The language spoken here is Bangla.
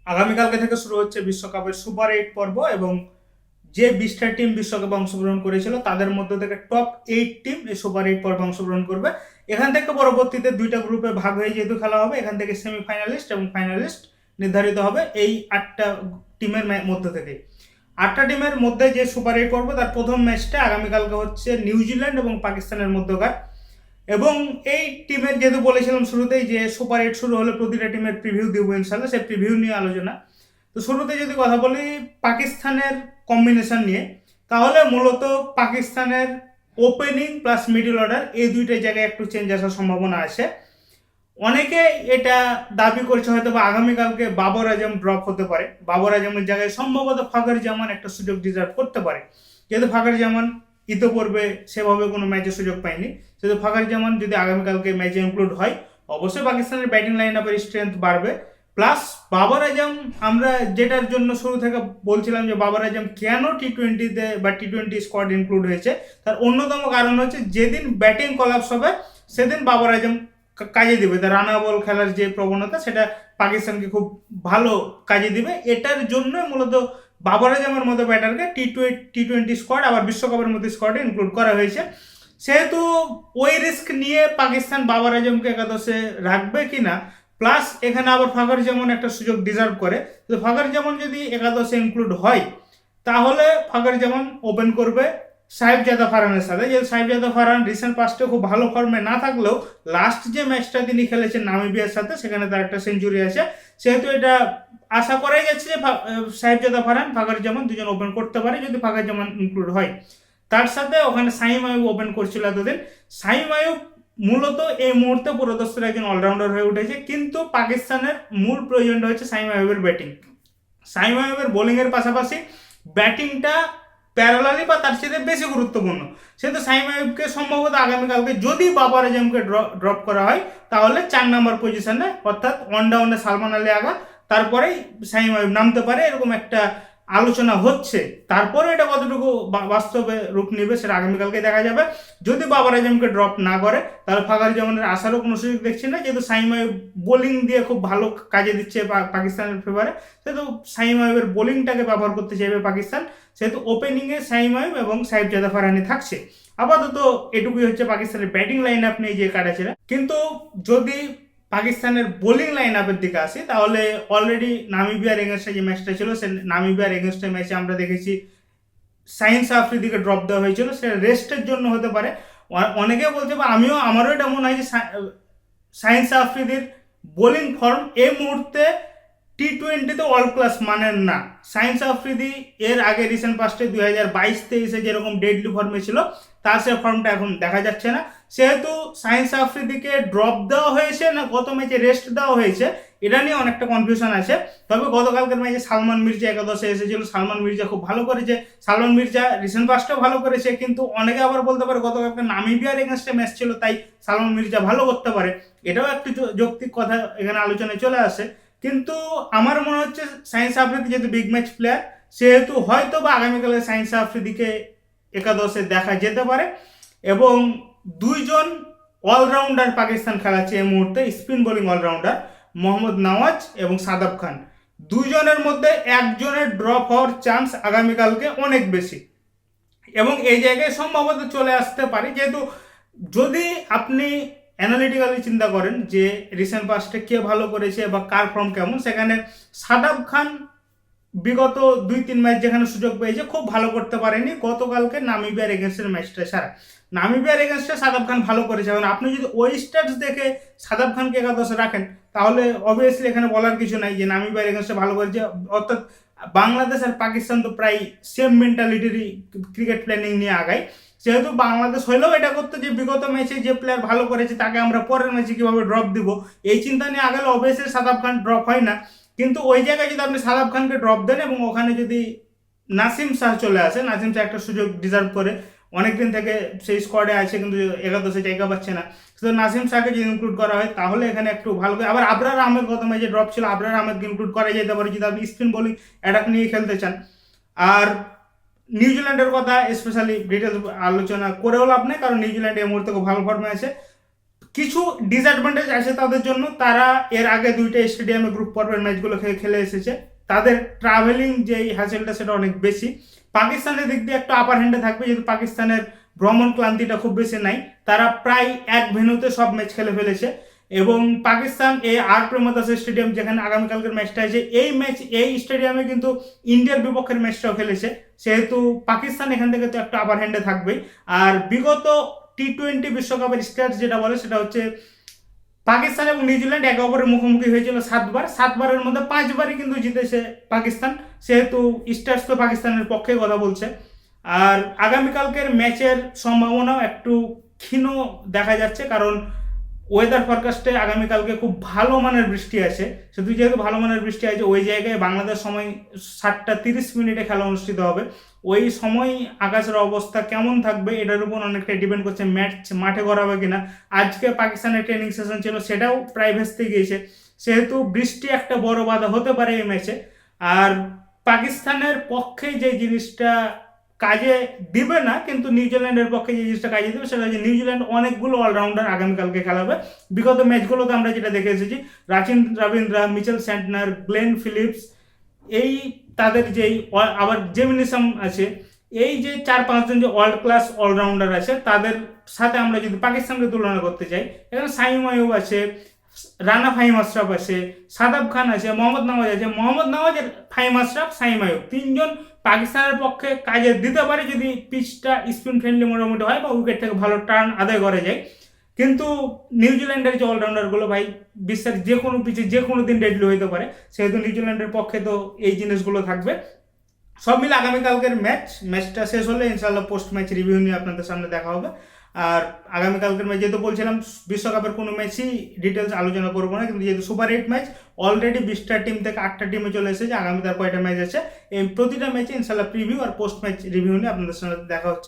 আগামীকালকে থেকে শুরু হচ্ছে বিশ্বকাপের সুপার 8 পর্ব এবং যে 20টা টিম বিশ্বকাপে অংশগ্রহণ করেছিল তাদের মধ্যে থেকে টপ 8 টিম এই সুপার 8 পর্বে অংশগ্রহণ করবে। এখান থেকে পরবর্তীতে দুইটা গ্রুপে ভাগ হয়ে যেহেতু খেলা হবে, এখান থেকে সেমিফাইনালিস্ট এবং ফাইনালিস্ট নির্ধারিত হবে এই 8টা টিমের মধ্যে থেকে। 8টা টিমের মধ্যে যে সুপার 8 পর্ব তার প্রথম ম্যাচটা আগামীকালকে হচ্ছে নিউজিল্যান্ড এবং পাকিস্তানের মধ্যকার। এবং এই টিমের যেহেতু বলেছিলাম শুরুতেই যে সুপার 8 শুরু হলে প্রতিটা টিমের প্রিভিউ দিব ইনশাল্লাহ, সেই প্রিভিউ নিয়ে আলোচনা। তো শুরুতে যদি কথা বলি পাকিস্তানের কম্বিনেশন নিয়ে, তাহলে মূলত পাকিস্তানের ওপেনিং প্লাস মিডল অর্ডার এই দুইটা জায়গায় একটু চেঞ্জ আসার সম্ভাবনা আছে। অনেকে এটা দাবি করছে হয়তো বা আগামীকালকে বাবর আজম ড্রপ হতে পারে, বাবর আজমের জায়গায় সম্ভবত ফাখর জামান একটা সুযোগ ডিজার্ভ করতে পারে, যেহেতু ফাখর জামান ইতিপূর্বে সেভাবে কোনো ম্যাচে সুযোগ পায়নি। সেহেতু ফাখর জামান যদি আগামীকালকে ম্যাচে ইনক্লুড হয়, অবশ্যই পাকিস্তানের ব্যাটিং লাইন আপের স্ট্রেংথ বাড়বে। প্লাস বাবর আজম, আমরা যেটার জন্য শুরু থেকে বলছিলাম যে বাবর আজম কেন টি-20তে বা টি-20 স্কোয়াড ইনক্লুড হয়েছে, তার অন্যতম কারণ হচ্ছে যেদিন ব্যাটিং কলাপস হবে সেদিন বাবর আজম কাজে দিবে। তার রানা বল খেলার যে প্রবণতা সেটা পাকিস্তানকে খুব ভালো কাজে দিবে। এটার জন্য মূলত বাবর আজমের মতো ব্যাটারকে টি-20 স্কোয়াড আবার বিশ্বকাপের মধ্যে স্কোয়াডে ইনক্লুড করা হয়েছে। সেহেতু ওই রিস্ক নিয়ে পাকিস্তান বাবর আজমকে একাদশে রাখবে কিনা, প্লাস এখানে আবার ফাখর যেমন একটা সুযোগ ডিজার্ভ করে, তো ফাখর যেমন যদি একাদশে ইনক্লুড হয় তাহলে ফাখর যেমন ওপেন করবে সাহেবজাদা ফারহানের সাথে। যে সাহেবজাদা ফারহান রিসেন্ট পাস্টে খুব ভালো ফর্মে না থাকলেও লাস্ট যে ম্যাচটা তিনি খেলেছেন নামিবিয়ার সাথে সেখানে তার একটা সেঞ্চুরি আছে। সেহেতু এটা আশা করাই যাচ্ছে যে সাহেবজাদা ফারহান ফাখর যেমন দুজন ওপেন করতে পারে যদি ফাখর যেমন ইনক্লুড হয়। তার সাথে ওখানে শাহিম আয়ুব ওপেন করছিল এতদিন। শাহিম আয়ুব মূলত এই মুহূর্তে পুরোদস্তের একজন অলরাউন্ডার হয়ে উঠেছে, কিন্তু পাকিস্তানের মূল প্রয়োজনটা হচ্ছে শাহিম আয়ুবের ব্যাটিং। শাহিম আয়ুবের বোলিংয়ের পাশাপাশি ব্যাটিংটা প্যারালালি বা তার সাথে বেশি গুরুত্বপূর্ণ। সেহেতু শাহিম আয়ুবকে সম্ভবত আগামীকালকে যদি বাবর আজমকে ড্রপ করা হয় তাহলে 4 নম্বর পজিশনে, অর্থাৎ ওয়ান ডাউনে সালমান আলী আগা, তারপরেই শাহিম আয়ুব নামতে পারে, এরকম একটা আলোচনা হচ্ছে। তারপরে এটা কতটুকু বাস্তবে রূপ নেবে সেটা আগামীকালকে দেখা যাবে। যদি বাবর আজমকে ড্রপ না করে তাহলে ফাখর জামানের আসারও কোনো সুযোগ দেখছি না, যেহেতু শাহিম আয়ুব বোলিং দিয়ে খুব ভালো কাজে দিচ্ছে পাকিস্তানের ফেভারে। সেহেতু শাহিম আয়ুবের বোলিংটাকে ব্যবহার করতে চাইবে পাকিস্তান। সেহেতু ওপেনিংয়ে শাহিম আয়ুব এবং সাহেবজাদা ফারহানি থাকছে। আপাতত এটুকুই হচ্ছে পাকিস্তানের ব্যাটিং লাইন আপ নিয়ে যে কাটাছেড়া। কিন্তু যদি পাকিস্তানের বোলিং লাইন আপের দিকে আসি তাহলে অলরেডি নামিবিয়ার এগেনস্টে যে ম্যাচটা ছিল সে নামিবিয়ার এগেনস্টে ম্যাচে আমরা দেখেছি শাহিন আফ্রিদিকে ড্রপ দেওয়া হয়েছিল, সেটা রেস্টের জন্য হতে পারে। অনেকে বলছে বা আমারও এটা মনে হয় যে শাহিন আফ্রিদির বোলিং ফর্ম এই মুহূর্তে টি-20তে অল ক্লাস মানের না। শাহিন আফ্রিদি এর আগে রিসেন্ট পাস্টে 2022-23 যেরকম ডেডলি ফর্মে ছিল তার সে ফর্মটা এখন দেখা যাচ্ছে না। সেহেতু শাহিন আফ্রিদিকে ড্রপ দেওয়া হয়েছে না গত ম্যাচে রেস্ট দেওয়া হয়েছে, এটা নিয়ে অনেকটা কনফিউশন আছে। তবে গতকালকের ম্যাচে সালমান মির্জা একাদশে এসেছিল, সালমান মির্জা খুব ভালো করেছে। সালমান মির্জা রিসেন্ট পাস্টেও ভালো করেছে, কিন্তু অনেকে আবার বলতে পারে গতকালকে নামিবিয়ার এগেনস্টে ম্যাচ ছিল তাই সালমান মির্জা ভালো করতে পারে, এটাও একটু যৌক্তিক কথা এখানে আলোচনায় চলে আসে। কিন্তু আমার মনে হচ্ছে শাহিন আফ্রিদি যেহেতু বিগ ম্যাচ প্লেয়ার, সেহেতু হয়তো বা আগামীকালে শাহিন আফ্রিদিকে একাদশে দেখা যেতে পারে। এবং দুইজন অলরাউন্ডার পাকিস্তান খেলাচ্ছে এই মুহূর্তে, spin bowling allrounder Mohammad Nawaz এবং সাদাব খান। দুইজনের মধ্যে একজনের ড্রপ হওয়ার চান্স আগামীকালকে অনেক বেশি এবং এই জায়গায় সম্ভবত চলে আসতে পারে। যেহেতু যদি আপনি অ্যানালিটিক্যালি চিন্তা করেন যে রিসেন্ট পাস্টে কে ভালো করেছে বা কার ফর্ম কেমন, সেখানে সাদাব খান বিগত 2-3 ম্যাচ যেখানে সুযোগ পেয়েছে খুব ভালো করতে পারেনি, গতকালকে নামিবিয়ার এগেনস্টের ম্যাচটা ছাড়া। নামিবিয়ার এগেনস্টে সাদাব খান ভালো করেছে, এবং আপনি যদি ওই স্ট্যাটস দেখে সাদাব খানকে একাদশে রাখেন তাহলে অবভিয়াসলি এখানে বলার কিছু নাই যে নামিবিয়ার এগেনস্টে ভালো করেছে। অর্থাৎ বাংলাদেশ আর পাকিস্তান তো প্রায় সেম মেন্টালিটিরই ক্রিকেট প্ল্যানিং নিয়ে আগায়। যেহেতু বাংলাদেশ হইলেও এটা করতো যে বিগত ম্যাচে যে প্লেয়ার ভালো করেছে তাকে আমরা পরের ম্যাচে কীভাবে ড্রপ দিব, এই চিন্তা নিয়ে আগালে অবভিয়াসলি সাদাব খান ড্রপ হয় না। কিন্তু ওই জায়গায় যদি আপনি সাদাব খানকে ড্রপ দেন এবং ওখানে যদি নাসিম শাহ চলে আসে, নাসিম শাহ একটা সুযোগ ডিজার্ভ করে, অনেকদিন থেকে সেই স্কোয়াডে আছে কিন্তু একাদশে জায়গা পাচ্ছে না। তো নাসিম শাহকে যদি ইনক্লুড করা হয় তাহলে এখানে একটু ভালো। আবার আবরার আহমেদ গত ম্যাচে ড্রপ ছিল, আবরার আহমেদকে ইনক্লুড করা যেতে পারে যদি আপনি স্পিন বোলিং অ্যাটাক নিয়ে খেলতে চান। আর নিউজিল্যান্ডের কথা স্পেশালি ডিটেলস আলোচনা করেও লাভ নেই, কারণ নিউজিল্যান্ড এই মুহূর্তে খুব ভালো ফর্মে আছে। কিছু ডিসঅ্যাডভান্টেজ আছে তাদের জন্য, তারা এর আগে দুইটা স্টেডিয়ামে গ্রুপ পর্বের ম্যাচগুলো খেলে এসেছে, তাদের ট্রাভেলিং যেই হ্যাসেলটা সেটা অনেক বেশি। পাকিস্তানের দিক দিয়ে একটু আপার হ্যান্ডে থাকবে, যেহেতু পাকিস্তানের ভ্রমণ ক্লান্তিটা খুব বেশি নাই, তারা প্রায় এক ভেন্যুতে সব ম্যাচ খেলে ফেলেছে। এবং পাকিস্তান এই আর প্রেমদাস স্টেডিয়াম যেখানে আগামীকালকের ম্যাচটা আছে, এই স্টেডিয়ামে কিন্তু ইন্ডিয়ার বিপক্ষের ম্যাচটাও খেলেছে, সেহেতু পাকিস্তান এখান থেকে তো একটা আপার হ্যান্ডে থাকবেই। আর বিগত টি-20 বিশ্বকাপের স্ট্যাটস যেটা বলে সেটা হচ্ছে পাকিস্তান এবং নিউজিল্যান্ড একে অপরের মুখোমুখি হয়েছিল 7বারের মধ্যে 5বারই কিন্তু জিতেছে পাকিস্তান, সেহেতু স্ট্যাটস তো পাকিস্তানের পক্ষে কথা বলছে। আর আগামীকালকের ম্যাচের সম্ভাবনাও একটু ক্ষীণ দেখা যাচ্ছে, কারণ ওয়েদার ফরকাস্টে আগামীকালকে খুব ভালো মানের বৃষ্টি আছে, শুধু যেহেতু ভালো মানের বৃষ্টি আছে ওই জায়গায় বাংলাদেশ সময় 7:30 খেলা অনুষ্ঠিত হবে, ওই সময় আকাশের অবস্থা কেমন থাকবে এটার উপর অনেকটা ডিপেন্ড করছে ম্যাচ মাঠে করাবে কিনা। আজকে পাকিস্তানের ট্রেনিং সেশন ছিল, সেটাও প্রায় ভেস্তে গিয়েছে, সেহেতু বৃষ্টি একটা বড় বাধা হতে পারে এই ম্যাচে। আর পাকিস্তানের পক্ষে যে জিনিসটা কাজে দিবে না, কিন্তু নিউজিল্যান্ডের পক্ষে যে জিনিসটা কাজে দেবে সেটা হচ্ছে নিউজিল্যান্ড অনেকগুলো অলরাউন্ডার আগামীকালকে খেলাবে। বিগত ম্যাচগুলোতে আমরা যেটা দেখে এসেছি, Rachin Rabindra, Mitchell Santner, Glenn Phillips, এই তাদের যেই আবার জেমিনিসাম আছে, এই যে 4-5 জন যে ওয়ার্ল্ড ক্লাস অলরাউন্ডার আছে, তাদের সাথে আমরা যদি পাকিস্তানকে তুলনা করতে চাই, এখানে শামীম আইয়ুব আছে, রানা ফাহিম আশরাফ আছে, সাদাব খান আছে, মোহাম্মদ নওয়াজ আছে। মোহাম্মদ নওয়াজ, ফাহিম আশরাফ, শামীম আইয়ুব, 3জন পাকিস্তানের পক্ষে কাজে দিতে পারে যদি পিচটা স্পিন ফ্রেন্ডলি মোটামুটি হয় বা উইকেট থেকে ভালো টার্ন আদায় করা যায়। কিন্তু নিউজিল্যান্ডের যে অলরাউন্ডারগুলো ভাই বিশ্বের যে কোনো পিচে যে কোনো দিন ডেডলি হইতে পারে, সেহেতু নিউজিল্যান্ডের পক্ষে তো এই জিনিসগুলো থাকবে। সব মিলে আগামীকালকের ম্যাচটা শেষ হলে ইনশাল্লাহ পোস্ট ম্যাচ রিভিউ নিয়ে আপনাদের সামনে দেখা হবে। আর আগামীকালকের ম্যাচ যেহেতু বলছিলাম বিশ্বকাপের কোনো ম্যাচই ডিটেলস আলোচনা করবো না, কিন্তু যেহেতু সুপার 8 ম্যাচ অলরেডি 20টা টিম থেকে 8টা টিমে চলে এসেছে, আগামী তার কয়টা ম্যাচ আছে এই প্রতিটা ম্যাচে ইনশাল্লাহ প্রিভিউ আর পোস্ট ম্যাচ রিভিউ নিয়ে আপনাদের সামনে দেখা হচ্ছে।